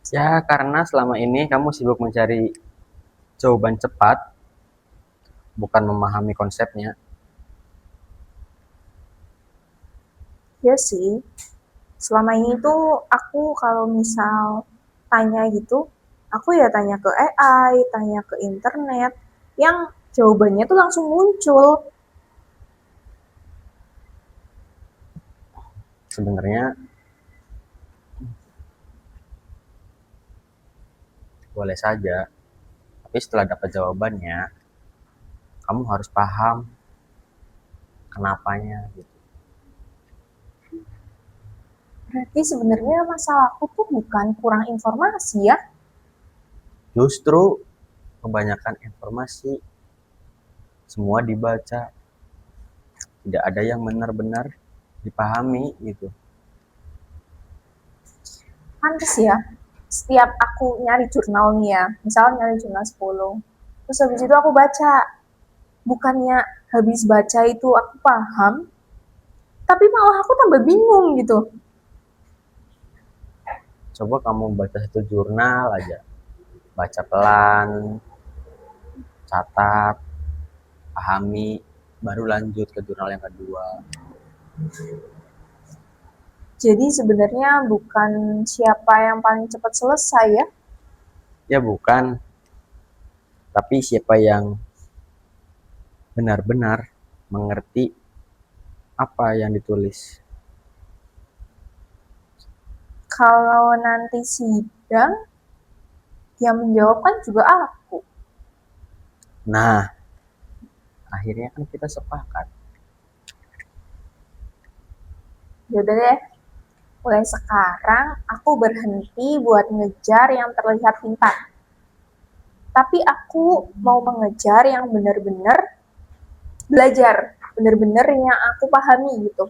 Ya, karena selama ini kamu sibuk mencari jawaban cepat, bukan memahami konsepnya. Ya sih, selama ini tuh aku kalau misal tanya gitu, aku ya tanya ke AI, tanya ke internet, yang jawabannya tuh langsung muncul. Sebenarnya boleh saja, tapi setelah dapat jawabannya, kamu harus paham kenapanya gitu. Berarti sebenarnya masalahku tuh bukan kurang informasi ya. Justru kebanyakan informasi semua dibaca, tidak ada yang benar-benar dipahami gitu. Pantes ya, setiap aku nyari jurnal nih ya, misalnya nyari jurnal 10, terus habis itu aku baca, bukannya habis baca itu aku paham, tapi malah aku tambah bingung gitu. Coba kamu baca satu jurnal aja, baca pelan, catat, pahami, baru lanjut ke jurnal yang kedua. Jadi sebenarnya bukan siapa yang paling cepat selesai ya. Ya bukan, tapi siapa yang benar-benar mengerti apa yang ditulis. Kalau nanti sidang, yang menjawab kan juga aku. Nah, akhirnya kan kita sepakat. Yaudah deh, mulai sekarang aku berhenti buat ngejar yang terlihat pintar. Tapi aku mau mengejar yang benar-benar belajar, benar-benar yang aku pahami gitu.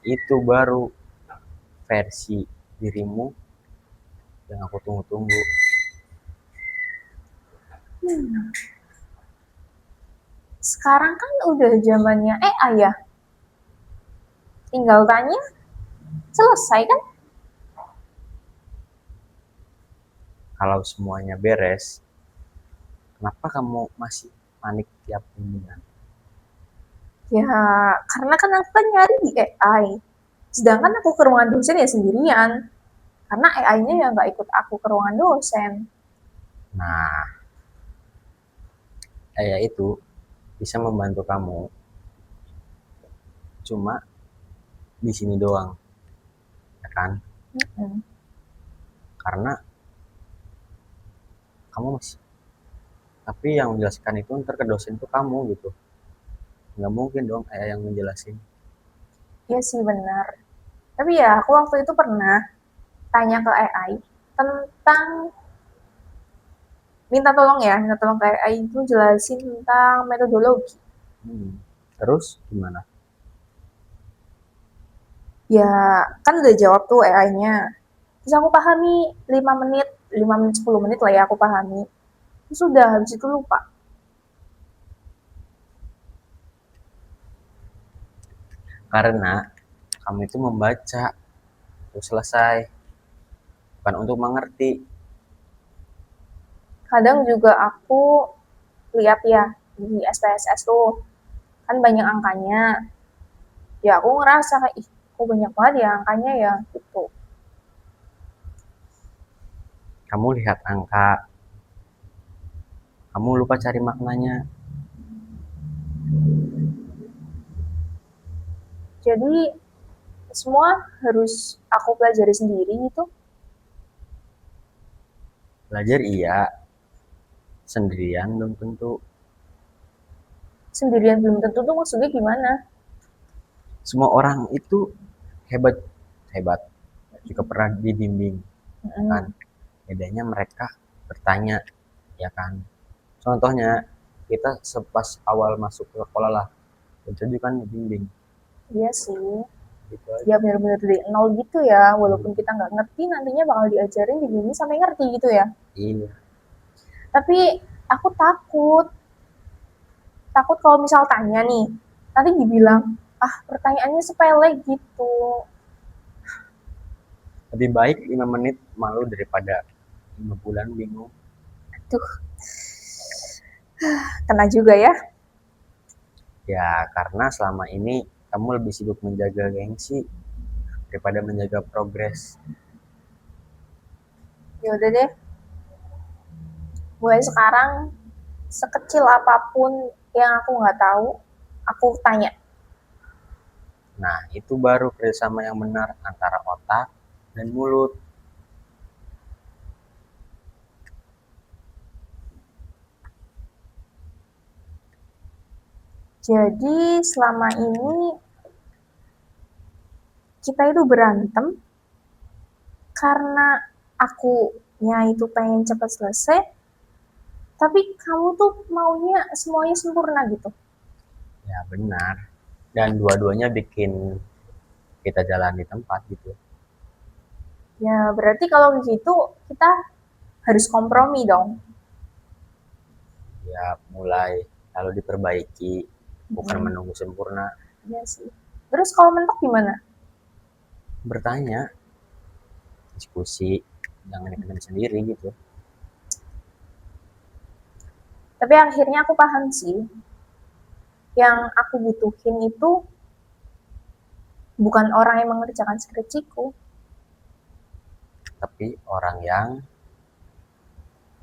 Itu baru versi dirimu yang aku tunggu-tunggu. Sekarang kan udah zamannya AI ya, tinggal tanya, selesai kan? Kalau semuanya beres, kenapa kamu masih panik tiap bimbingan? Ya, karena kan aku kan nyari di AI. Sedangkan aku ke ruangan dosen ya sendirian. Karena AI-nya ya nggak ikut aku ke ruangan dosen. Nah, saya itu bisa membantu kamu cuma di sini doang, ya kan? Hmm. Karena kamu masih, tapi yang menjelaskan itu ntar ke dosen itu kamu gitu. Nggak mungkin dong saya yang menjelasin. Iya sih benar. Tapi ya aku waktu itu pernah tanya ke AI tentang minta tolong ke AI itu jelasin tentang metodologi. Hmm. Terus gimana? Ya kan udah jawab tuh AI-nya. Terus aku pahami 5 menit, 5 menit 10 menit lah ya aku pahami. Terus udah habis itu lupa. Karena kamu itu membaca terus selesai, bukan untuk mengerti. Kadang juga aku lihat ya di SPSS tuh kan banyak angkanya. Ya aku ngerasa kayak ih kok banyak banget ya angkanya ya gitu. Kamu lihat angka, kamu lupa cari maknanya. Jadi semua harus aku pelajari sendiri gitu. Belajar iya, sendirian belum tentu. Sendirian belum tentu tuh maksudnya gimana? Semua orang itu hebat, hebat. Juga pernah dibimbing, kan? Mm-mm. Bedanya mereka bertanya, ya kan? Contohnya, kita sepas awal masuk ke sekolah lah, itu juga kan dibimbing, Iya sih. gitu Ya aja. benar-benar dari nol gitu ya. Hmm, Walaupun kita nggak ngerti nantinya bakal diajarin di sini sampai ngerti gitu ya. iya, Tapi aku takut. Takut kalau misal tanya nih. Nanti dibilang, ah pertanyaannya sepele gitu. Lebih baik 5 menit malu daripada 5 bulan bingung. Aduh, kena juga ya. Ya, karena selama ini kamu lebih sibuk menjaga gengsi daripada menjaga progres. Ya udah deh, mulai sekarang sekecil apapun yang aku nggak tahu, aku tanya. Nah, itu baru kerjasama yang benar antara otak dan mulut. Jadi selama ini kita itu berantem karena akunya itu pengen cepat selesai, tapi kamu tuh maunya semuanya sempurna gitu. Ya, benar. Dan dua-duanya bikin kita jalan di tempat gitu. Ya berarti kalau gitu kita harus kompromi dong. Ya, mulai lalu diperbaiki, bukan Hmm, menunggu sempurna. iya sih. Terus kalau mentok gimana? Bertanya, diskusi, jangan dipendam sendiri gitu. Tapi akhirnya aku paham sih, yang aku butuhin itu bukan orang yang mengerjakan skripsiku. Tapi orang yang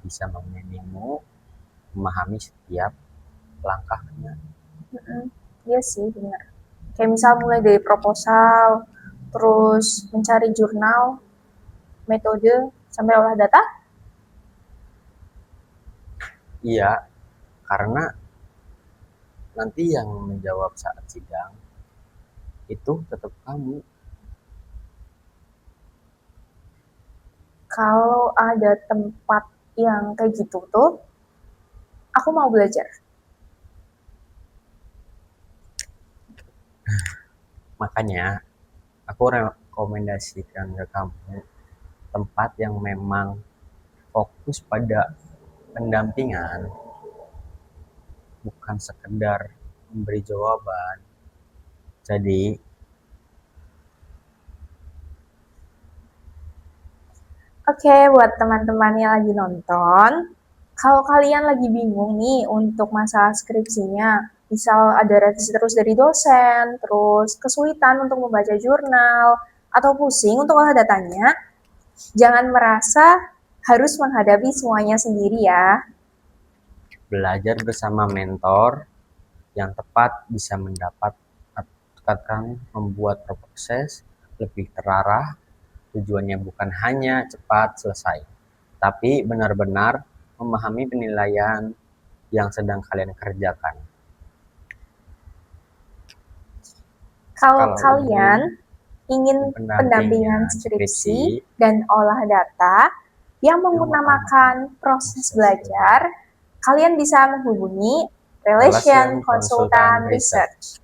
bisa membimbingmu, memahami setiap langkahnya. Mm-mm. Iya sih, benar. Kayak misal mulai dari proposal, terus mencari jurnal, metode, sampai olah data. Iya, karena nanti yang menjawab saat sidang itu tetap kamu. Kalau ada tempat yang kayak gitu tuh, aku mau belajar. Makanya aku rekomendasikan ke kamu tempat yang memang fokus pada pendampingan, bukan sekedar memberi jawaban. Jadi, Oke, buat teman-teman yang lagi nonton, kalau kalian lagi bingung nih untuk masalah skripsinya, misal ada revisi terus dari dosen, terus kesulitan untuk membaca jurnal, atau pusing untuk olah datanya, jangan merasa harus menghadapi semuanya sendiri ya. belajar bersama mentor yang tepat bisa mendapatkan membuat proses lebih terarah. Tujuannya bukan hanya cepat selesai, tapi benar-benar memahami penilaian yang sedang kalian kerjakan. Kalau Kalau kalian ingin pendampingan pendampingan skripsi skripsi dan olah data yang yang mengutamakan proses belajar, kalian bisa menghubungi Relation Relation Consultant Consultant Research. Research.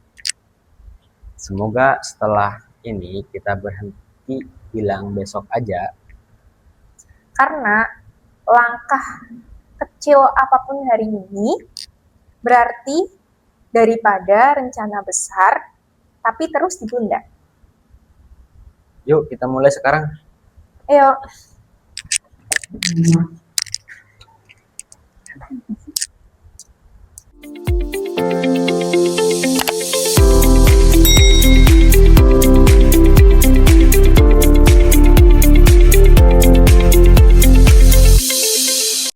Semoga setelah ini kita berhenti bilang besok aja. Karena langkah kecil apapun hari ini berarti daripada rencana besar tapi terus ditunda. Yuk kita mulai sekarang. Ayo.